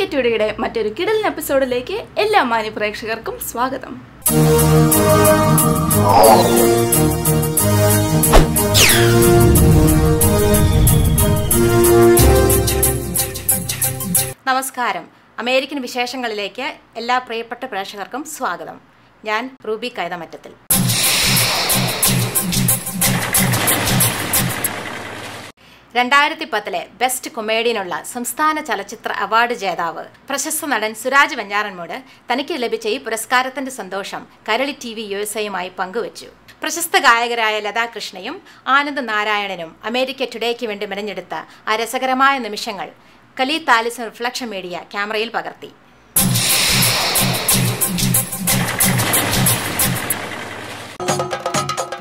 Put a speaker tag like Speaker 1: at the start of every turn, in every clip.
Speaker 1: America ടുഡേയുടെ മറ്റൊരു കിടലൻ എപ്പിസോഡിലേക്ക് എല്ലാ മാന്യ പ്രേക്ഷകർക്കും സ്വാഗതം.
Speaker 2: നമസ്കാരം. അമേരിക്കൻ വിശേഷങ്ങളിലേക്ക് എല്ലാ പ്രിയപ്പെട്ട പ്രേക്ഷകർക്കും സ്വാഗതം. ഞാൻ റൂബി കൈതമറ്റത്തിൽ. ലെ ബെസ്റ്റ് കൊമേഡിയനുള്ള സംസ്ഥാന ചലച്ചിത്ര അവാർഡ് ജേതാവ് പ്രശസ്ത നടൻ സുരാജ് വെഞ്ഞാറമ്മൂട് തനിക്ക് ലഭിച്ച ഈ പുരസ്കാരത്തിന്റെ സന്തോഷം കൈരളി TV USA പങ്കുവച്ചു. പ്രശസ്ത ഗായകരായ ലതാകൃഷ്ണയും ആനന്ദ് നാരായണനും അമേരിക്ക ടുഡേക്ക് വേണ്ടി മെനഞ്ഞെടുത്ത ആ രസകരമായ നിമിഷങ്ങൾ കലീത്ത് ആലിസൺ റിഫ്ലക്ഷൻ മീഡിയ ക്യാമറയിൽ പകർത്തി.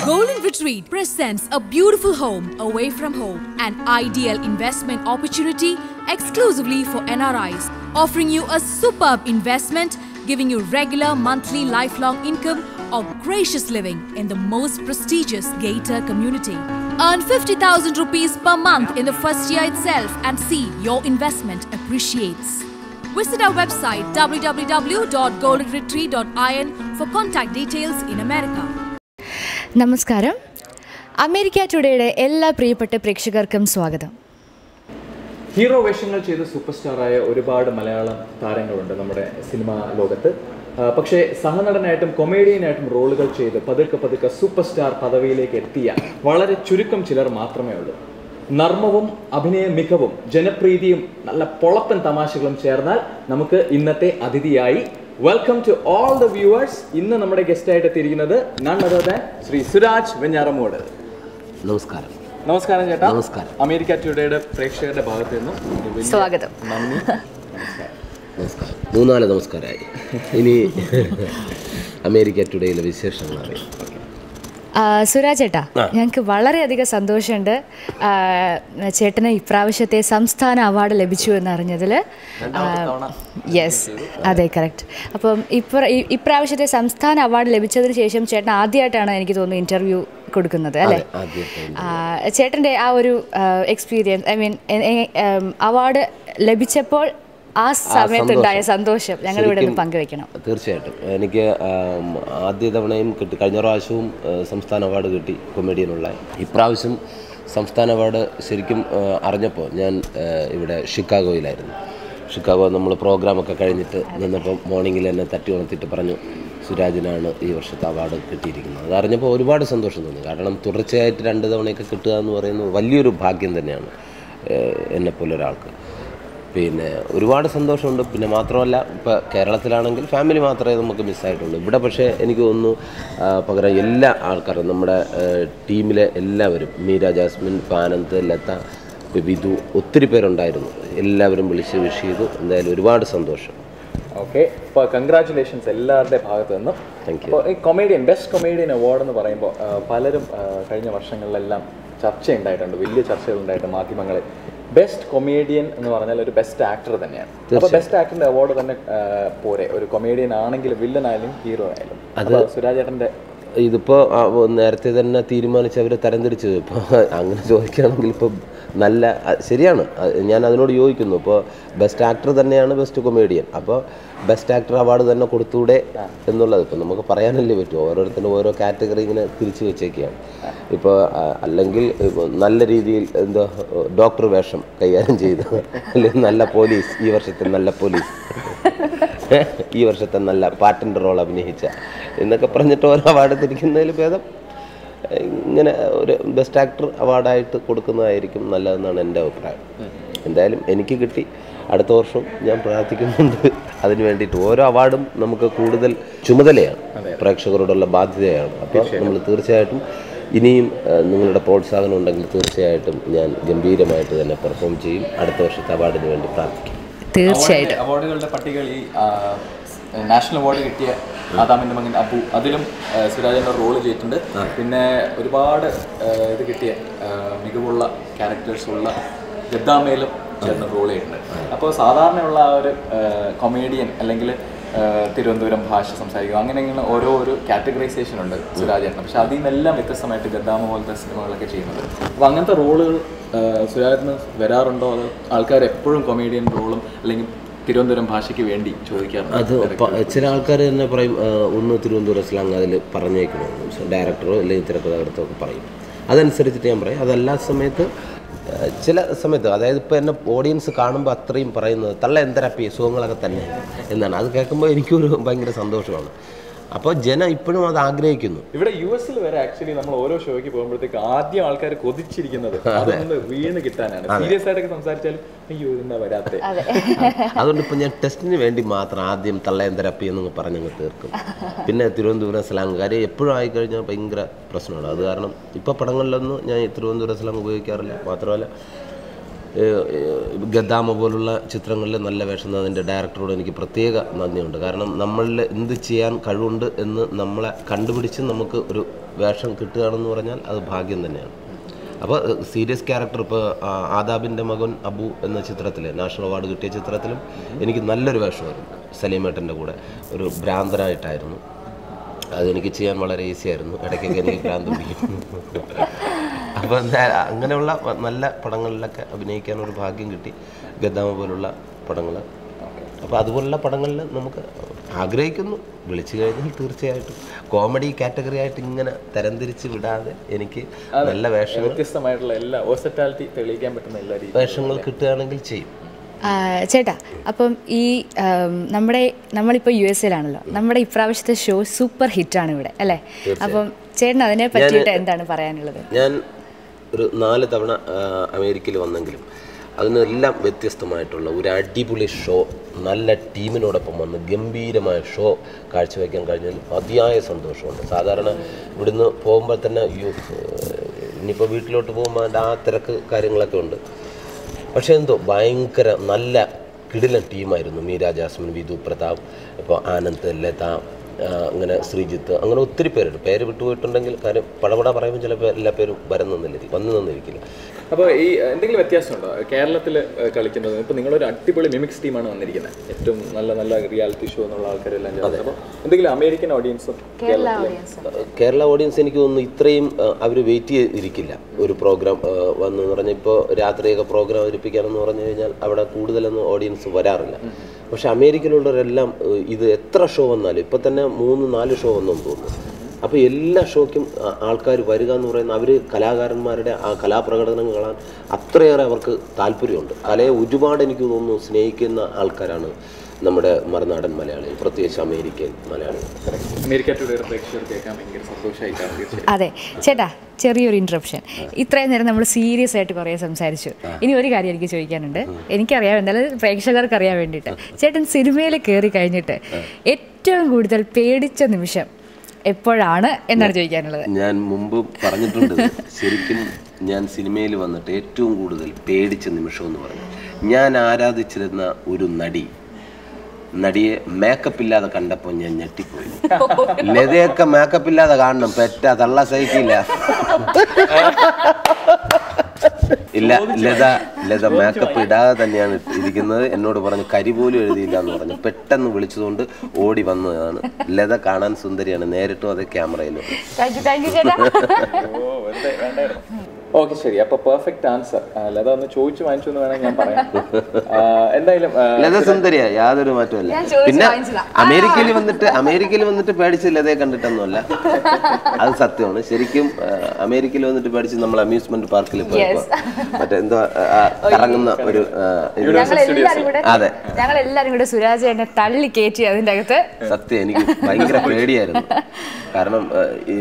Speaker 3: Golden Retreat presents a beautiful home away from home, an ideal investment opportunity exclusively for NRIs, offering you a superb investment, giving you regular monthly lifelong income or gracious living in the most prestigious Gator community. Earn 50,000 rupees per month in the first year itself and see your investment appreciates. Visit our website www.goldenretreat.in for contact details in America.
Speaker 4: നമസ്കാരം. America ടുഡേയുടെ എല്ലാ പ്രിയപ്പെട്ട പ്രേക്ഷകർക്കും സ്വാഗതം.
Speaker 5: Hero വേഷങ്ങൾ ചെയ്ത super സ്റ്റാറായ ഒരുപാട് മലയാളം താരങ്ങളുണ്ട് നമ്മുടെ cinema ലോകത്ത്. പക്ഷേ സഹനടനായിട്ടും കൊമേഡിയനായിട്ടും റോളുകൾ ചെയ്ത് പതുക്കെ സൂപ്പർ സ്റ്റാർ പദവിയിലേക്ക് എത്തിയ വളരെ ചുരുക്കം ചിലർ മാത്രമേ ഉള്ളൂ. നർമ്മവും അഭിനയ മികവും ജനപ്രീതിയും നല്ല പൊളപ്പൻ തമാശകളും ചേർന്നാൽ നമുക്ക് ഇന്നത്തെ അതിഥിയായി welcome to all the viewers. ഇന്ന് നമ്മുടെ ഗസ്റ്റ് ആയിട്ട് എത്തിയിരിക്കുന്നത് none other than Shri Suraj Venjaramoodu.
Speaker 6: നമസ്കാരം.
Speaker 5: നമസ്കാരം ചേട്ടാ.
Speaker 6: നമസ്കാരം.
Speaker 5: അമേരിക്ക ടുഡേയുടെ പ്രേക്ഷകരുടെ ഭാഗത്ത് നിന്നും
Speaker 4: സ്വാഗതം.
Speaker 5: നന്ദി.
Speaker 6: നമസ്കാരം. 3-4 നമസ്കാരമായി. ഇനി അമേരിക്ക ടുഡേയിലെ വിശേഷങ്ങൾ അറിയാം.
Speaker 4: സുരാജ് ചേട്ടാ, ഞങ്ങൾക്ക് വളരെയധികം സന്തോഷമുണ്ട് ചേട്ടന് ഇപ്രാവശ്യത്തെ സംസ്ഥാന അവാർഡ് ലഭിച്ചു എന്നറിഞ്ഞതിൽ. യെസ്, അതെ, കറക്റ്റ്. അപ്പം ഇപ്രാവശ്യത്തെ സംസ്ഥാന അവാർഡ് ലഭിച്ചതിന് ശേഷം ചേട്ടൻ ആദ്യമായിട്ടാണ് എനിക്ക് തോന്നുന്നു ഇൻ്റർവ്യൂ കൊടുക്കുന്നത്, അല്ലേ? ചേട്ടൻ്റെ ആ ഒരു എക്സ്പീരിയൻസ്, ഐ മീൻ അവാർഡ് ലഭിച്ചപ്പോൾ ആ സമയത്തുണ്ടായ സന്തോഷം ഞങ്ങളിവിടെ പങ്കുവെക്കണം.
Speaker 6: തീർച്ചയായിട്ടും. എനിക്ക് ആദ്യ തവണയും കിട്ടി, കഴിഞ്ഞ പ്രാവശ്യവും സംസ്ഥാന അവാർഡ് കിട്ടി കൊമേഡിയനുള്ള. ഇപ്രാവശ്യം സംസ്ഥാന അവാർഡ് ശരിക്കും അറിഞ്ഞപ്പോൾ ഞാൻ ഇവിടെ ഷിക്കാഗോയിലായിരുന്നു. ഷിക്കാഗോ നമ്മൾ പ്രോഗ്രാമൊക്കെ കഴിഞ്ഞിട്ട് നിന്നപ്പോൾ മോർണിംഗിൽ എന്നെ തട്ടി ഉണർത്തിയിട്ട് പറഞ്ഞു, സുരാജിനാണ് ഈ വർഷത്തെ അവാർഡ് കിട്ടിയിരിക്കുന്നത്. അത് അറിഞ്ഞപ്പോൾ ഒരുപാട് സന്തോഷം തോന്നി. കാരണം തുടർച്ചയായിട്ട് 2 തവണയൊക്കെ കിട്ടുക എന്ന് പറയുന്നത് വലിയൊരു ഭാഗ്യം തന്നെയാണ് എന്നെപ്പോലെ ഒരാൾക്ക്. പിന്നെ ഒരുപാട് സന്തോഷമുണ്ട്. പിന്നെ മാത്രമല്ല, ഇപ്പോൾ കേരളത്തിലാണെങ്കിൽ ഫാമിലി മാത്രമേ നമുക്ക് മിസ്സായിട്ടുള്ളൂ. ഇവിടെ പക്ഷേ എനിക്ക് തോന്നുന്നു പകരം എല്ലാ ആൾക്കാരും, നമ്മുടെ ടീമിലെ എല്ലാവരും, മീര, ജാസ്മിൻ, ആനന്ദ്, ലത, വിധു, ഒത്തിരി പേരുണ്ടായിരുന്നു. എല്ലാവരും വിളിച്ച് വിഷ് ചെയ്തു. എന്തായാലും ഒരുപാട് സന്തോഷം.
Speaker 5: ഓക്കെ, അപ്പോൾ കൺഗ്രാറ്റുലേഷൻസ് എല്ലാവരുടെ ഭാഗത്തു നിന്നും.
Speaker 6: Thank you.
Speaker 5: അപ്പോൾ ഈ കൊമേഡിയൻ, ബെസ്റ്റ് കൊമേഡിയൻ അവാർഡ് എന്ന് പറയുമ്പോൾ പലരും കഴിഞ്ഞ വർഷങ്ങളിലെല്ലാം ചർച്ചയുണ്ടായിട്ടുണ്ട്, വലിയ ചർച്ചകളുണ്ടായിട്ടുണ്ട് മാധ്യമങ്ങളിൽ. ബെസ്റ്റ് കൊമേഡിയൻ എന്ന് പറഞ്ഞാൽ ഒരു ബെസ്റ്റ് ആക്ടർ തന്നെയാണ്. അപ്പോൾ ബെസ്റ്റ് ആക്ടറിന്റെ അവാർഡ് തന്നെ പോരെ? ഒരു കൊമേഡിയൻ ആണെങ്കിലും വില്ലൻ ആയാലും ഹീറോ ആയാലും. അത് സുരാജേട്ടൻ്റെ
Speaker 6: ഇതിപ്പോൾ നേരത്തെ തന്നെ തീരുമാനിച്ച് അവർ തരംതിരിച്ചു. ഇപ്പോൾ അങ്ങനെ ചോദിക്കുകയാണെങ്കിൽ ഇപ്പോൾ നല്ല ശരിയാണ്, ഞാൻ അതിനോട് യോജിക്കുന്നു. ഇപ്പോൾ ബെസ്റ്റ് ആക്ടർ തന്നെയാണ് ബെസ്റ്റ് കൊമേഡിയൻ. അപ്പോൾ ബെസ്റ്റ് ആക്ടർ അവാർഡ് തന്നെ കൊടുത്തൂടെ എന്നുള്ളത് ഇപ്പോൾ നമുക്ക് പറയാനല്ലേ പറ്റുമോ? ഓരോരുത്തരും ഓരോ കാറ്റഗറി ഇങ്ങനെ തിരിച്ചു വെച്ചേക്കുകയാണ്. ഇപ്പോൾ അല്ലെങ്കിൽ നല്ല രീതിയിൽ എന്തോ ഡോക്ടർ വേഷം കൈകാര്യം ചെയ്തു, അല്ലെങ്കിൽ നല്ല പോലീസ്, ഈ വർഷത്തെ നല്ല പോലീസ്, ഈ വർഷത്തെ നല്ല പാറ്റൻ്റെ റോൾ അഭിനയിച്ച എന്നൊക്കെ പറഞ്ഞിട്ട് ഓരോ അവാർഡ് തിരിക്കുന്നതിൽ ഭേദം ഇങ്ങനെ ഒരു ബെസ്റ്റ് ആക്ടർ അവാർഡായിട്ട് കൊടുക്കുന്നതായിരിക്കും നല്ലതെന്നാണ് എൻ്റെ അഭിപ്രായം. എന്തായാലും എനിക്ക് കിട്ടി. അടുത്ത വർഷം ഞാൻ പ്രാർത്ഥിക്കുന്നുണ്ട് അതിന് വേണ്ടിയിട്ട്. ഓരോ അവാർഡും നമുക്ക് കൂടുതൽ ചുമതലയാണ്, പ്രേക്ഷകരോടുള്ള ബാധ്യതയാണ്. അപ്പോൾ നമ്മൾ തീർച്ചയായിട്ടും ഇനിയും നിങ്ങളുടെ പ്രോത്സാഹനം ഉണ്ടെങ്കിൽ തീർച്ചയായിട്ടും ഞാൻ ഗംഭീരമായിട്ട് തന്നെ പെർഫോം ചെയ്യും. അടുത്ത വർഷത്തെ അവാർഡിന് വേണ്ടി പ്രാർത്ഥിക്കും.
Speaker 4: തീർച്ചയായിട്ടും.
Speaker 5: അവാർഡുകളുടെ പട്ടികയിൽ ഈ നാഷണൽ അവാർഡ് കിട്ടിയ ആദാമിൻ്റെ മകൻ അബു, അതിലും സുരാജൻ്റെ റോള് ചെയ്തിട്ടുണ്ട്. പിന്നെ ഒരുപാട് ഇത് കിട്ടിയ മികവുള്ള ക്യാരക്ടേഴ്സുള്ള ഗദ്ദാമയിലും ചേർന്ന് റോൾ ചെയ്തിട്ടുണ്ട്. അപ്പോൾ സാധാരണയുള്ള ആ ഒരു കൊമേഡിയൻ അല്ലെങ്കിൽ തിരുവനന്തപുരം ഭാഷ സംസാരിക്കുക, അങ്ങനെ ഇങ്ങനെ ഓരോ കാറ്റഗറൈസേഷൻ ഉണ്ട് സുരാജേട്ടൻ. പക്ഷെ അതിൽ നിന്നെല്ലാം വ്യത്യസ്തമായിട്ട് ഗദ്ദാമ പോലത്തെ സിനിമകളൊക്കെ ചെയ്യുന്നത്. അപ്പോൾ അങ്ങനത്തെ റോളുകൾ സുരാജേട്ടന് വരാറുണ്ടോ? അതോ ആൾക്കാർ എപ്പോഴും കൊമേഡിയൻ റോളും അല്ലെങ്കിൽ തിരുവനന്തപുരം ഭാഷയ്ക്ക് വേണ്ടി ചോദിക്കാറുണ്ട്?
Speaker 6: അത് ചില ആൾക്കാർ തന്നെ പറയും ഒന്ന് തിരുവനന്തപുരം സ്ലാങ് അതിൽ പറഞ്ഞേക്കണമെന്ന്, ഡയറക്ടറോ അല്ലെങ്കിൽ തിരക്കഥാകൃത്തോ ഒക്കെ പറയും. അതനുസരിച്ചിട്ട് ഞാൻ പറയും. അതല്ലാ സമയത്ത് ചില സമയത്ത്, അതായത് ഇപ്പോൾ എന്നെ ഓഡിയൻസ് കാണുമ്പോൾ അത്രയും പറയുന്നത് തള്ള എന്തരപ്പി സുഖങ്ങളൊക്കെ തന്നെ എന്നാണ്. അത് കേൾക്കുമ്പോൾ എനിക്കൊരു ഭയങ്കര സന്തോഷമാണ്. അപ്പോൾ ജനം ഇപ്പോഴും അത് ആഗ്രഹിക്കുന്നു.
Speaker 5: ഇവിടെ US വരെ ആക്ച്വലി നമ്മൾ ഓരോ ഷോയ്ക്ക് പോകുമ്പോഴത്തേക്ക് ആദ്യം ആൾക്കാർ കൊതിച്ചിരിക്കുന്നത് അതൊന്ന് വീണ് കിട്ടാനാണ്. സീരിയസ് ആയിട്ടൊക്കെ സംസാരിച്ചാലും അയ്യോ എന്താ വരാത്തെ.
Speaker 6: അതുകൊണ്ട് ഇപ്പം ഞാൻ ടെസ്റ്റിന് വേണ്ടി മാത്രം ആദ്യം തള്ളയന്തരപ്പി എന്നൊക്കെ പറഞ്ഞങ്ങ് തീർക്കും. പിന്നെ തിരുവനന്തപുരം സ്ലാങ് കാര്യം എപ്പോഴും ആയിക്കഴിഞ്ഞാൽ ഭയങ്കര പ്രശ്നമാണ്. അത് കാരണം ഇപ്പോൾ പടങ്ങളിലൊന്നും ഞാൻ തിരുവനന്തപുരം സ്ലാങ് ഉപയോഗിക്കാറില്ല. മാത്രമല്ല ഗദ്ദാമ പോലുള്ള ചിത്രങ്ങളിൽ നല്ല വേഷം തന്നതിൻ്റെ ഡയറക്ടറോട് എനിക്ക് പ്രത്യേക നന്ദിയുണ്ട്. കാരണം നമ്മളിൽ എന്ത് ചെയ്യാൻ കഴിവുണ്ട് എന്ന് നമ്മളെ കണ്ടുപിടിച്ച് നമുക്ക് ഒരു വേഷം കിട്ടുകയാണെന്ന് പറഞ്ഞാൽ അത് ഭാഗ്യം തന്നെയാണ്. അപ്പോൾ സീരിയസ് ക്യാരക്ടർ ഇപ്പോൾ ആദാബിൻ്റെ മകൻ അബു എന്ന ചിത്രത്തിൽ, നാഷണൽ അവാർഡ് കിട്ടിയ ചിത്രത്തിലും എനിക്ക് നല്ലൊരു വേഷമായിരുന്നു. സലീമേട്ടൻ്റെ കൂടെ ഒരു ഭ്രാന്തനായിട്ടായിരുന്നു. അതെനിക്ക് ചെയ്യാൻ വളരെ ഈസി ആയിരുന്നു. ഇടയ്ക്കൊക്കെ എനിക്ക് ഭ്രാന്ത് പിടിക്കും. അപ്പോൾ അങ്ങനെയുള്ള നല്ല പടങ്ങളിലൊക്കെ അഭിനയിക്കാനൊരു ഭാഗ്യം കിട്ടി, ഗദ്ദാമ പോലുള്ള പടങ്ങൾ. അപ്പോൾ അതുപോലുള്ള പടങ്ങളിൽ നമുക്ക് ആഗ്രഹിക്കുന്നു. വിളിച്ചു കഴിഞ്ഞാൽ തീർച്ചയായിട്ടും കോമഡി കാറ്റഗറി ആയിട്ട് ഇങ്ങനെ തരംതിരിച്ച് വിടാതെ എനിക്ക് നല്ല വേഷങ്ങൾ,
Speaker 5: വ്യത്യസ്തമായിട്ടുള്ള എല്ലാ വേഴ്സറ്റാലിറ്റി തെളിയിക്കാൻ പറ്റുന്ന എല്ലാ
Speaker 6: വേഷങ്ങൾ കിട്ടുകയാണെങ്കിൽ ചെയ്യും.
Speaker 4: ചേട്ടാ, അപ്പം ഈ നമ്മളിപ്പോൾ US നമ്മുടെ ഇപ്രാവശ്യത്തെ ഷോ സൂപ്പർ ഹിറ്റാണ് ഇവിടെ അല്ലേ? അപ്പം ചേട്ടൻ അതിനെ പറ്റിയിട്ട് എന്താണ് പറയാനുള്ളത്?
Speaker 6: ഞാൻ ഒരു 4 തവണ അമേരിക്കയിൽ വന്നെങ്കിലും അതിനെല്ലാം വ്യത്യസ്തമായിട്ടുള്ള ഒരു അടിപൊളി ഷോ, നല്ല ടീമിനോടൊപ്പം വന്ന് ഗംഭീരമായ ഷോ കാഴ്ചവെക്കാൻ കഴിഞ്ഞതിൽ അതിയായ സന്തോഷമുണ്ട്. സാധാരണ ഇവിടുന്ന് പോകുമ്പോൾ തന്നെ ഇനിയിപ്പോൾ വീട്ടിലോട്ട് പോകുമ്പോൾ അതിൻ്റെ ആ തിരക്ക് കാര്യങ്ങളൊക്കെ ഉണ്ട്. പക്ഷേ എന്തോ ഭയങ്കര നല്ല കിടിലൻ ടീമായിരുന്നു. മീര ജാസ്മിൻ, വിധു പ്രതാപ്, ഇപ്പോൾ ആനന്ദ്, ലത, അങ്ങനെ ശ്രീജിത്ത്, അങ്ങനെ ഒത്തിരി പേരുണ്ട്. പേര് വിട്ടുപോയിട്ടുണ്ടെങ്കിൽ കാര്യം പടപട പറയുമ്പോൾ ചിലപ്പോൾ എല്ലാ പേരും വന്നു നിന്നിരിക്കില്ല.
Speaker 5: അപ്പോൾ ഈ എന്തെങ്കിലും വ്യത്യാസമുണ്ടോ കേരളത്തിൽ കളിക്കുന്നത്? ഇപ്പോൾ നിങ്ങളൊരു അടിപൊളി മിമിക്സ് ടീമാണ് വന്നിരിക്കുന്നത്, ഏറ്റവും നല്ല നല്ല റിയാലിറ്റി ഷോ എന്നുള്ള ആൾക്കാരെല്ലാം ചേർന്ന്. അപ്പോൾ എന്തെങ്കിലും അമേരിക്കൻ ഓഡിയൻസും
Speaker 6: കേരള ഓഡിയൻസ് എനിക്ക് തോന്നുന്നു ഇത്രയും അവർ വെയിറ്റ് ചെയ്തിരിക്കില്ല. ഒരു പ്രോഗ്രാം വന്നു പറഞ്ഞാൽ ഇപ്പോൾ രാത്രിയൊക്കെ പ്രോഗ്രാം അവതരിപ്പിക്കാനെന്ന് പറഞ്ഞു കഴിഞ്ഞാൽ അവിടെ കൂടുതലൊന്നും ഓഡിയൻസ് വരാറില്ല. പക്ഷെ അമേരിക്കയിലുള്ളവരെല്ലാം ഇത് എത്ര ഷോ വന്നാലും, ഇപ്പം തന്നെ 3-4 ഷോ വന്നെന്ന് തോന്നുന്നു. അപ്പോൾ എല്ലാ ഷോയ്ക്കും ആൾക്കാർ വരിക എന്ന് പറയുന്നത് അവർ കലാകാരന്മാരുടെ ആ കലാപ്രകടനം കാണാൻ അത്രയേറെ അവർക്ക് താല്പര്യമുണ്ട്. കലയെ ഒരുപാട് എനിക്ക് തോന്നുന്നു സ്നേഹിക്കുന്ന ആൾക്കാരാണ് നമ്മുടെ മറുനാടൻ മലയാളികൾ, പ്രത്യേകിച്ച് അമേരിക്കൻ മലയാളികൾ.
Speaker 4: അതെ ചേട്ടാ, ചെറിയൊരു ഇൻട്രപ്ഷൻ. ഇത്രയും നേരം നമ്മൾ സീരിയസ് ആയിട്ട് കുറേ സംസാരിച്ചു. ഇനി ഒരു കാര്യം എനിക്ക് ചോദിക്കാനുണ്ട്. എനിക്കറിയാം, എന്തായാലും പ്രേക്ഷകർക്ക് അറിയാൻ വേണ്ടിയിട്ട്, ചേട്ടൻ സിനിമയിൽ കയറി കഴിഞ്ഞിട്ട് ഏറ്റവും കൂടുതൽ പേടിച്ച നിമിഷം എപ്പോഴാണ് എന്നാണ് ചോദിക്കാനുള്ളത്.
Speaker 6: ഞാൻ മുമ്പ് പറഞ്ഞിട്ടുണ്ട്, ശരിക്കും ഞാൻ സിനിമയിൽ വന്നിട്ട് ഏറ്റവും കൂടുതൽ പേടിച്ച നിമിഷം എന്ന് പറഞ്ഞു, ഞാൻ ആരാധിച്ചിരുന്ന ഒരു നടിയെ മേക്കപ്പ് ഇല്ലാതെ കണ്ടപ്പോൾ ഞാൻ ഞെട്ടിപ്പോയി. ലതയൊക്കെ മേക്കപ്പ് ഇല്ലാതെ കാണണം, പെറ്റ തള്ള സഹിക്കില്ല. ഇല്ല, ലത മേക്കപ്പ് ഇടാതെ തന്നെയാണ് ഇരിക്കുന്നത്. എന്നോട് പറഞ്ഞു കരി പോലും എഴുതിയില്ല എന്ന് പറഞ്ഞു. പെട്ടെന്ന് വിളിച്ചതുകൊണ്ട് ഓടി വന്നതാണ്. ലത കാണാൻ സുന്ദരിയാണ്, നേരിട്ടും അതേ ക്യാമറയിലും.
Speaker 5: ഓക്കെ, ശരി. അപ്പൊ പെർഫെക്റ്റ് ആൻസർ. ലത ഒന്ന് ചോദിച്ചു വാങ്ങിച്ചു എന്ന് വേണമെങ്കിൽ ഞാൻ പറയാം. എന്തായാലും
Speaker 6: ലത സുന്ദരിയാ, യാതൊരു മാറ്റമല്ല. പിന്നെ അമേരിക്കയിൽ വന്നിട്ട് പേടിച്ച് ലതയെ കണ്ടിട്ടൊന്നുമല്ല, അത് സത്യമാണ്. ശരിക്കും അമേരിക്കയിൽ വന്നിട്ട് പേടിച്ച് നമ്മൾ അമ്യൂസ്മെന്റ് പാർക്കിൽ പോയപ്പോ മറ്റെന്തോ കറങ്ങുന്ന ഒരു, അതെ,
Speaker 4: ഞങ്ങളെല്ലാരും കൂടെ സുരാജ് എന്നെ തള്ളി കയറ്റി അതിൻ്റെ അകത്ത്.
Speaker 6: സത്യം എനിക്ക് ഭയങ്കര പേടിയായിരുന്നു. കാരണം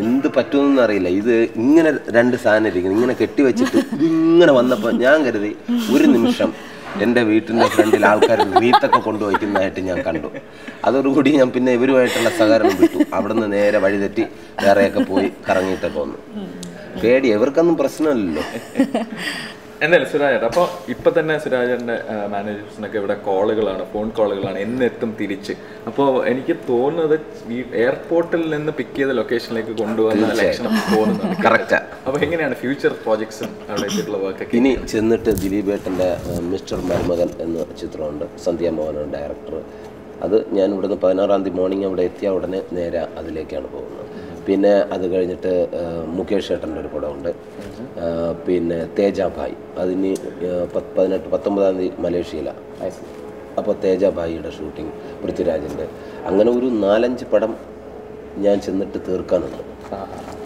Speaker 6: എന്ത് പറ്റുമെന്ന് അറിയില്ല. ഇത് ഇങ്ങനെ 2 സാധനം ഇരിക്കുന്നു, ഇങ്ങനെ കെട്ടിവെച്ചിട്ട് ഇങ്ങനെ വന്നപ്പോൾ ഞാൻ കരുതി ഒരു നിമിഷം എൻ്റെ വീട്ടിൻ്റെ ഫ്രണ്ടിൽ ആൾക്കാർ വീത്തൊക്കെ കൊണ്ടുവയ്ക്കുന്നതായിട്ട് ഞാൻ കണ്ടു. അതോടുകൂടി ഞാൻ പിന്നെ ഇവരുമായിട്ടുള്ള സഹകരണം വിട്ടു. അവിടെ നിന്ന് നേരെ വഴിതെറ്റി വേറെയൊക്കെ പോയി കറങ്ങിയിട്ടൊക്കെ വന്നു. പേടി, എവർക്കൊന്നും പ്രശ്നമില്ലല്ലോ.
Speaker 5: എന്തായാലും സുരാജേട്ട, അപ്പോൾ ഇപ്പം തന്നെ സുരാജേട്ടൻ്റെ മാനേജേഴ്സിനൊക്കെ ഇവിടെ കോളുകളാണ്, ഫോൺ കോളുകളാണ്, എന്നെത്തും തിരിച്ച്. അപ്പോൾ എനിക്ക് തോന്നുന്നത് ഈ എയർപോർട്ടിൽ നിന്ന് പിക്ക് ചെയ്ത ലൊക്കേഷനിലേക്ക് കൊണ്ടുവന്ന ലക്ഷണം തോന്നുന്നുണ്ട്.
Speaker 6: കറക്റ്റാ.
Speaker 5: അപ്പോൾ എങ്ങനെയാണ് ഫ്യൂച്ചർ പ്രോജക്ട്സും അവിടെ വെച്ചിട്ടുള്ള വർക്കൊക്കെ?
Speaker 6: ഇനി ചെന്നിട്ട് ദിലീപേട്ടൻ്റെ മിസ്റ്റർ മരുമകൻ എന്ന ചിത്രമുണ്ട്, സന്ധ്യ മോഹനാണ് ഡയറക്ടർ. അത് ഞാൻ ഇവിടുന്ന് 16-ാം തീയതി മോർണിംഗ് അവിടെ എത്തിയ ഉടനെ നേരെ അതിലേക്കാണ് പോകുന്നത്. പിന്നെ അത് കഴിഞ്ഞിട്ട് മുകേഷ് ഏട്ടൻ്റെ ഒരു പടമുണ്ട്, പിന്നെ തേജ ഭായ്, അതിന് 19-ാം തീയതി മലേഷ്യയിലാണ്. അപ്പോൾ തേജാബായിയുടെ ഷൂട്ടിംഗ്, പൃഥ്വിരാജിൻ്റെ, അങ്ങനെ ഒരു 4-5 പടം ഞാൻ ചെന്നിട്ട് തീർക്കാനുണ്ട്.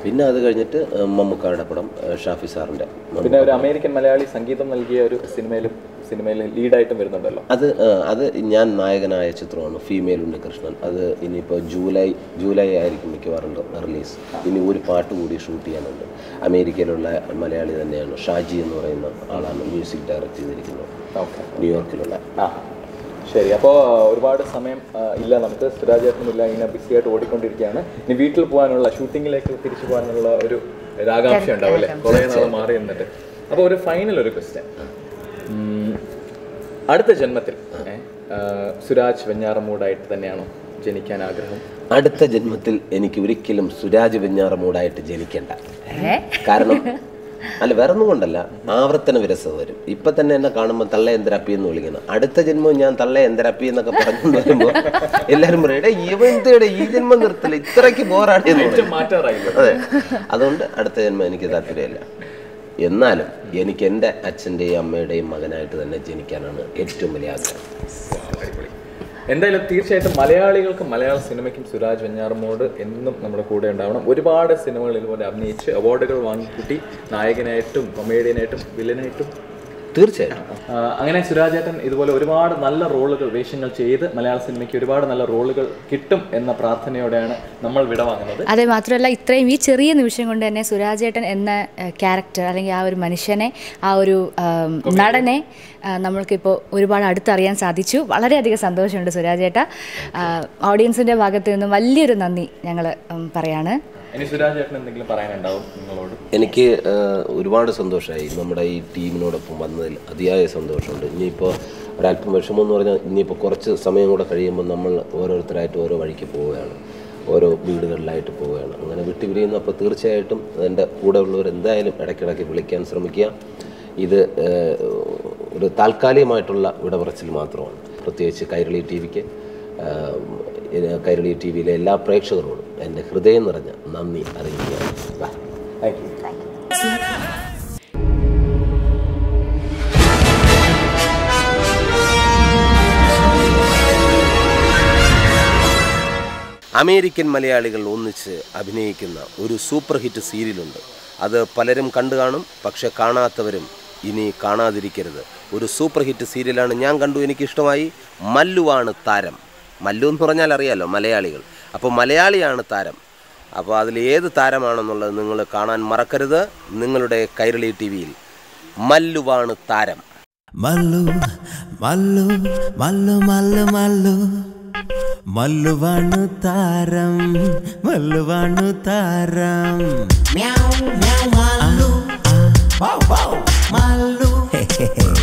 Speaker 6: പിന്നെ അത് കഴിഞ്ഞിട്ട് മമ്മൂക്കായുടെ പടം, ഷാഫി സാറിൻ്റെ.
Speaker 5: പിന്നെ ഒരു അമേരിക്കൻ മലയാളി സംഗീതം നൽകിയ ഒരു സിനിമയിൽ ലീഡായിട്ടും വരുന്നുണ്ടല്ലോ.
Speaker 6: അത് ഞാൻ നായകനായ ചിത്രമാണ്, ഫീമെയിൽ ഉണ്ണികൃഷ്ണൻ. അത് ഇനിയിപ്പോൾ ജൂലൈ ആയിരിക്കും മിക്കവാറും റിലീസ്. ഇനി ഒരു പാട്ട് കൂടി ഷൂട്ട് ചെയ്യാനുണ്ട്. അമേരിക്കയിലുള്ള മലയാളി തന്നെയാണ്, ഷാജി എന്ന് പറയുന്ന ആളാണ് മ്യൂസിക് ഡയറക്റ്റ് ചെയ്തിരിക്കുന്നത്, ന്യൂയോർക്കിലുള്ള.
Speaker 5: ശരി, അപ്പോൾ ഒരുപാട് സമയം ഇല്ല നമുക്ക്, സുരാജ് ചേട്ടനുമില്ല, ഇങ്ങനെ ബിസിയായിട്ട് ഓടിക്കൊണ്ടിരിക്കുകയാണ്. ഇനി വീട്ടിൽ പോകാനുള്ള, ഷൂട്ടിങ്ങിലേക്ക് തിരിച്ചു പോകാനുള്ള ഒരു ആകാംക്ഷ ഉണ്ടാവും അല്ലേ, കുറേ നാൾ മാറി നിന്നിട്ട്. അപ്പോൾ ഒരു ഫൈനൽ ഒരു ക്വസ്റ്റ്യൻ, അടുത്ത ജന്മത്തിൽ സുരാജ് വെഞ്ഞാറമൂടായിട്ട് തന്നെയാണോ ജനിക്കാൻ ആഗ്രഹം?
Speaker 6: അടുത്ത ജന്മത്തിൽ എനിക്ക് ഒരിക്കലും സുരാജ് വെഞ്ഞാറമൂടായിട്ട് ജനിക്കേണ്ട. കാരണം അല്ല, വേറെ ഒന്നും കൊണ്ടല്ല, ആവർത്തന വിരസത വരും. ഇപ്പൊ തന്നെ എന്നെ കാണുമ്പോൾ തള്ള എന്തരപ്പി എന്ന് വിളിക്കണം. അടുത്ത ജന്മം ഞാൻ തള്ള എന്തരപ്പി എന്നൊക്കെ പറഞ്ഞു വരുമ്പോ എല്ലാരും പറയും, ഇവന്റെ ഈ ജന്മം നിർത്തില്ല, ഇത്രയ്ക്ക് ബോറാണ്. അതെ, അതുകൊണ്ട് അടുത്ത ജന്മം എനിക്ക് താല്പര്യമില്ല. എന്നാലും എനിക്ക് എൻ്റെ അച്ഛൻ്റെയും അമ്മയുടെയും മകനായിട്ട് തന്നെ ജനിക്കാനാണ് ഏറ്റവും വലിയ ആഗ്രഹം.
Speaker 5: എന്തായാലും തീർച്ചയായിട്ടും മലയാളികൾക്കും മലയാള സിനിമയ്ക്കും സുരാജ് വെഞ്ഞാറമൂട് എന്നും നമ്മുടെ കൂടെ ഉണ്ടാവണം. ഒരുപാട് സിനിമകൾ ഇതുപോലെ അഭിനയിച്ച് അവാർഡുകൾ വാങ്ങിക്കൂട്ടി, നായകനായിട്ടും കൊമേഡിയനായിട്ടും വില്ലനായിട്ടും.
Speaker 6: തീർച്ചയായിട്ടും
Speaker 5: അങ്ങനെ സുരാജ് ഏട്ടൻ ഇതുപോലെ ഒരുപാട് നല്ല റോളുകൾ, വേഷങ്ങൾ ചെയ്ത് മലയാള സിനിമയ്ക്ക് ഒരുപാട് നല്ല റോളുകൾ കിട്ടും എന്ന പ്രാർത്ഥനയോടെയാണ് നമ്മൾ വിടവാങ്ങുന്നത്.
Speaker 4: അതേ മാത്രമല്ല, ഇത്രയും ഈ ചെറിയ നിമിഷം കൊണ്ട് തന്നെ സുരാജ് ഏട്ടൻ എന്ന ക്യാരക്ടർ, അല്ലെങ്കിൽ ആ ഒരു മനുഷ്യനെ, ആ ഒരു നടനെ നമ്മൾക്കിപ്പോൾ ഒരുപാട് അടുത്തറിയാൻ സാധിച്ചു. വളരെയധികം സന്തോഷമുണ്ട് സുരാജ് ഏട്ട. ഓഡിയൻസിൻ്റെ ഭാഗത്ത് നിന്നും വലിയൊരു നന്ദി ഞങ്ങൾ പറയാണ്.
Speaker 6: എനിക്ക് ഒരുപാട് സന്തോഷമായി നമ്മുടെ ഈ ടീമിനോടൊപ്പം വന്നതിൽ അതിയായ സന്തോഷമുണ്ട്. ഇനിയിപ്പോൾ ഒരല്പം വിഷമം എന്ന് പറഞ്ഞാൽ, ഇനിയിപ്പോൾ കുറച്ച് സമയം കൂടെ കഴിയുമ്പോൾ നമ്മൾ ഓരോരുത്തരായിട്ട് ഓരോ വഴിക്ക് പോവുകയാണ്, ഓരോ വീടുകളിലായിട്ട് പോവുകയാണ്. അങ്ങനെ വിട്ടുപിരിയുന്നു. അപ്പോൾ തീർച്ചയായിട്ടും എൻ്റെ കൂടെ ഉള്ളവർ എന്തായാലും ഇടയ്ക്കിടയ്ക്ക് വിളിക്കാൻ ശ്രമിക്കുക. ഇത് ഒരു താൽക്കാലികമായിട്ടുള്ള വിടപറച്ചിൽ മാത്രമാണ്. പ്രത്യേകിച്ച് കൈരളി ടി വിക്ക്, കൈരളി ടി വിയിലെ എല്ലാ പ്രേക്ഷകരോടും എൻ്റെ ഹൃദയം നിറഞ്ഞ നന്ദി അറിയിക്കുകയാണ്. അമേരിക്കൻ മലയാളികൾ ഒന്നിച്ച് അഭിനയിക്കുന്ന ഒരു സൂപ്പർ ഹിറ്റ് സീരിയലുണ്ട്. അത് പലരും കണ്ടു കാണും, പക്ഷെ കാണാത്തവരും ഇനി കാണാതിരിക്കരുത്. ഒരു സൂപ്പർ ഹിറ്റ് സീരിയലാണ്, ഞാൻ കണ്ടു, എനിക്കിഷ്ടമായി. മല്ലുവാണ് താരം. മല്ലു എന്ന് പറഞ്ഞാൽ അറിയാലോ മലയാളികൾ, അപ്പോൾ മലയാളിയാണ് താരം. അപ്പോൾ അതിൽ ഏത് താരമാണെന്നുള്ളത് നിങ്ങൾ കാണാൻ മറക്കരുത്. നിങ്ങളുടെ കൈരളി ടി വിയിൽ മല്ലുവാണ് താരം.
Speaker 7: മല്ലു മല്ലു മല്ലു മല്ലു മല്ലു മല്ലുവാണ് താരം, മല്ലുവാണ് താരം. മല്ലു മല്ലു